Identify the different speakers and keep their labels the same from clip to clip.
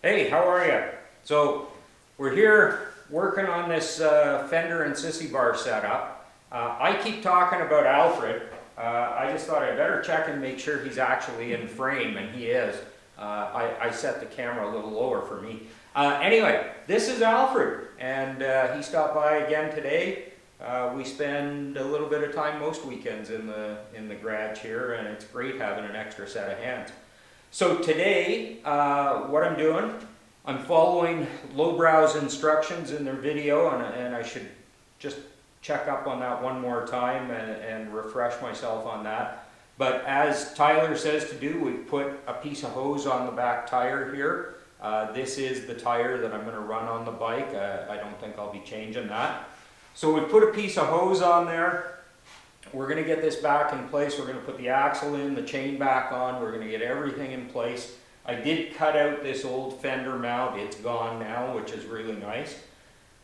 Speaker 1: Hey, how are you? So we're here working on this Fender and sissy bar setup. I keep talking about Alfred. I just thought I'd better check and make sure he's actually in frame, and he is. I set the camera a little lower for me. Anyway, this is Alfred, and he stopped by again today. We spend a little bit of time most weekends in the garage here, and it's great having an extra set of hands. So today, what I'm doing, I'm following Lowbrow's instructions in their video, and I should just check up on that one more time and refresh myself on that. But as Tyler says to do, we put a piece of hose on the back tire here. This is the tire that I'm going to run on the bike. I don't think I'll be changing that. So we put a piece of hose on there. We're going to get this back in place. We're going to put the axle in, the chain back on. We're going to get everything in place. I did cut out this old Fender mount. It's gone now, which is really nice.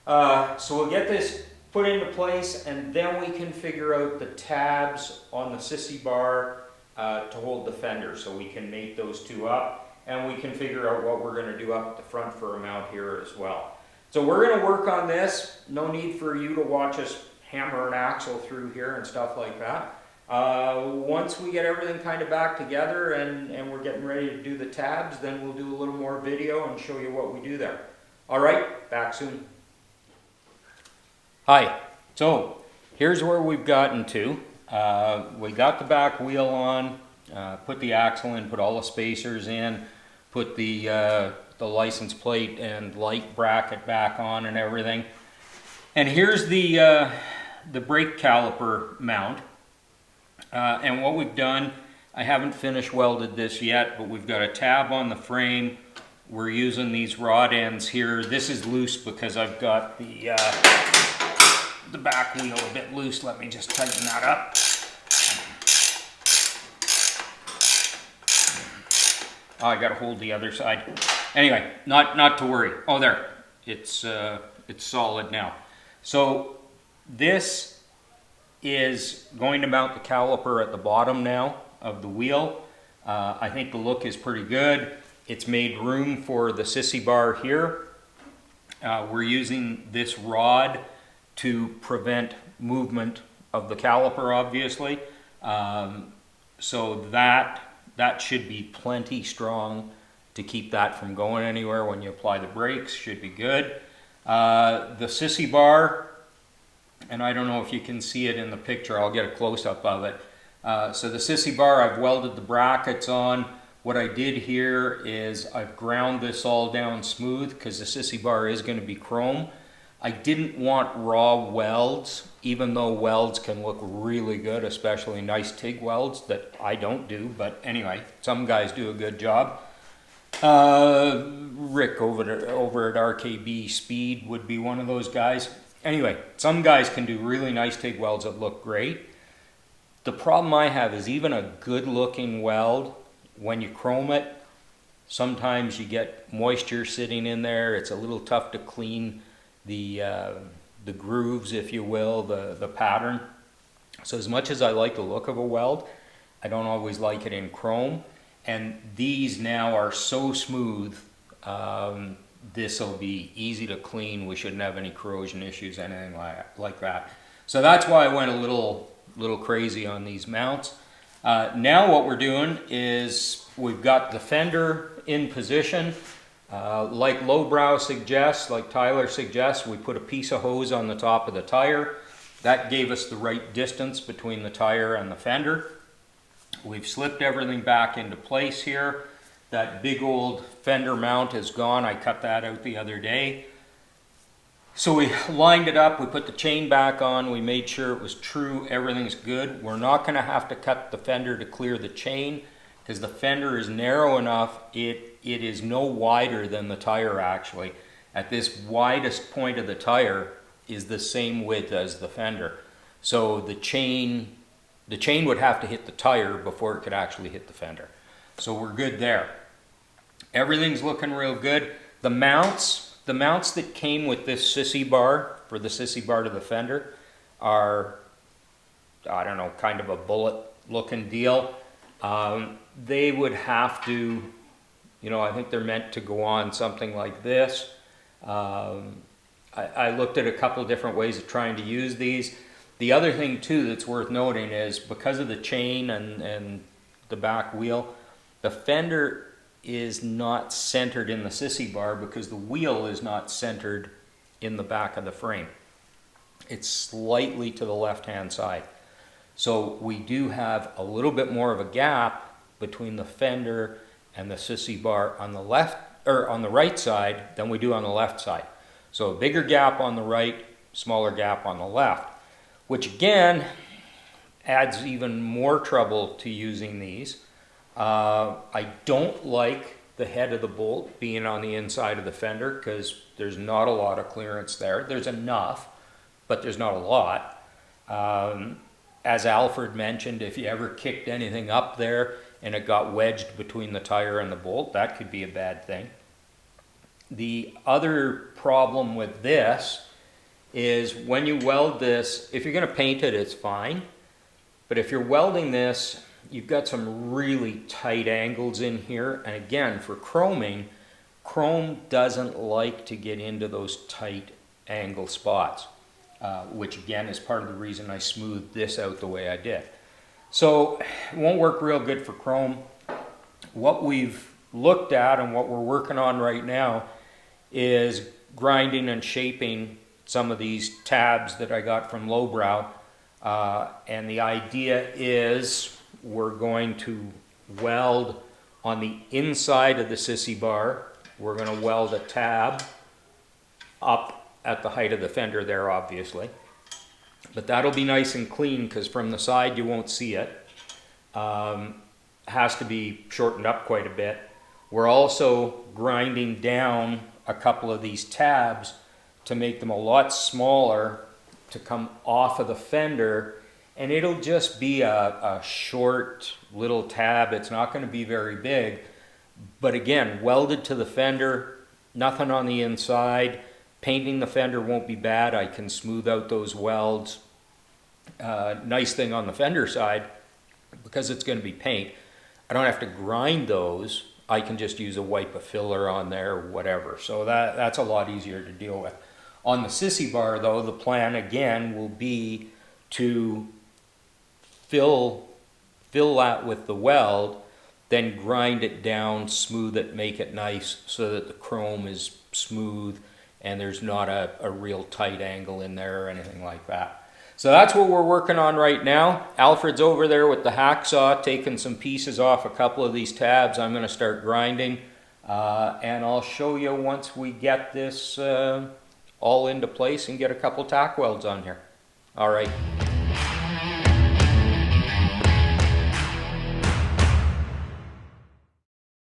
Speaker 1: So we'll get this put into place, and then we can figure out the tabs on the sissy bar to hold the fender. So we can mate those two up, and we can figure out what we're going to do up at the front for a mount here as well. So we're going to work on this. No need for you to watch us hammer an axle through here and stuff like that. Once we get everything kind of back together and we're getting ready to do the tabs, then we'll do a little more video and show you what we do there. All right, back soon. Hi, so here's where we've gotten to. We got the back wheel on, put the axle in, put all the spacers in, put the license plate and light bracket back on and everything. And here's the brake caliper mount. And what we've done, I haven't finish welded this yet, but we've got a tab on the frame. We're using these rod ends here. This is loose because I've got the back wheel a bit loose. Let me just tighten that up. Oh, I gotta hold the other side. Anyway, not to worry. Oh, there, it's solid now. So this is going to mount the caliper at the bottom now of the wheel. I think the look is pretty good. It's made room for the sissy bar here. We're using this rod to prevent movement of the caliper, obviously. So that should be plenty strong to keep that from going anywhere when you apply the brakes. Should be good. The sissy bar, and I don't know if you can see it in the picture, I'll get a close-up of it. So the sissy bar, I've welded the brackets on. What I did here is I've ground this all down smooth because the sissy bar is going to be chrome. I didn't want raw welds, even though welds can look really good, especially nice TIG welds that I don't do, but anyway, some guys do a good job. Rick over at RKB Speed would be one of those guys. Anyway, some guys can do really nice TIG welds that look great. The problem I have is even a good looking weld, when you chrome it, sometimes you get moisture sitting in there. It's a little tough to clean the grooves, if you will, the pattern. So as much as I like the look of a weld, I don't always like it in chrome. And these now are so smooth, this will be easy to clean. We shouldn't have any corrosion issues, anything like that. So that's why I went a little crazy on these mounts. Now what we're doing is we've got the fender in position. Like Lowbrow suggests, like Tyler suggests, we put a piece of hose on the top of the tire. That gave us the right distance between the tire and the fender. We've slipped everything back into place here. That big old fender mount is gone. I cut that out the other day. So we lined it up, we put the chain back on, we made sure it was true, everything's good. We're not going to have to cut the fender to clear the chain because the fender is narrow enough. It is no wider than the tire actually. At this widest point of the tire is the same width as the fender. So the chain would have to hit the tire before it could actually hit the fender. So we're good there. Everything's looking real good. The mounts that came with this sissy bar, for the sissy bar to the fender, are, I don't know, kind of a bullet looking deal. They would have to You know, I think they're meant to go on something like this. I looked at a couple different ways of trying to use these. The other thing too that's worth noting is because of the chain and the back wheel, the fender is not centered in the sissy bar because the wheel is not centered in the back of the frame. It's slightly to the left-hand side. So we do have a little bit more of a gap between the fender and the sissy bar on the left or on the right side than we do on the left side. So a bigger gap on the right, smaller gap on the left, which again adds even more trouble to using these. I don't like the head of the bolt being on the inside of the fender because there's not a lot of clearance there. There's enough, but there's not a lot. As Alfred mentioned, if you ever kicked anything up there and it got wedged between the tire and the bolt, that could be a bad thing. The other problem with this is when you weld this, if you're going to paint it, it's fine. But if you're welding this, you've got some really tight angles in here. And again, for chroming, chrome doesn't like to get into those tight angle spots, which again is part of the reason I smoothed this out the way I did. So it won't work real good for chrome. What we've looked at and what we're working on right now is grinding and shaping some of these tabs that I got from Lowbrow. And the idea is we're going to weld on the inside of the sissy bar. We're going to weld a tab up at the height of the fender there, obviously. But that'll be nice and clean because from the side you won't see it. Has to be shortened up quite a bit. We're also grinding down a couple of these tabs to make them a lot smaller to come off of the fender, and it'll just be a short little tab. It's not going to be very big, but again, welded to the fender, nothing on the inside. Painting the fender won't be bad. I can smooth out those welds. Nice thing on the fender side, because it's going to be paint, I don't have to grind those. I can just use a wipe of filler on there, whatever. So that's a lot easier to deal with. On the sissy bar though, the plan again will be to fill that with the weld, then grind it down, smooth it, make it nice so that the chrome is smooth and there's not a real tight angle in there or anything like that. So that's what we're working on right now. Alfred's over there with the hacksaw taking some pieces off a couple of these tabs. I'm going to start grinding and I'll show you once we get this all into place and get a couple tack welds on here. All right.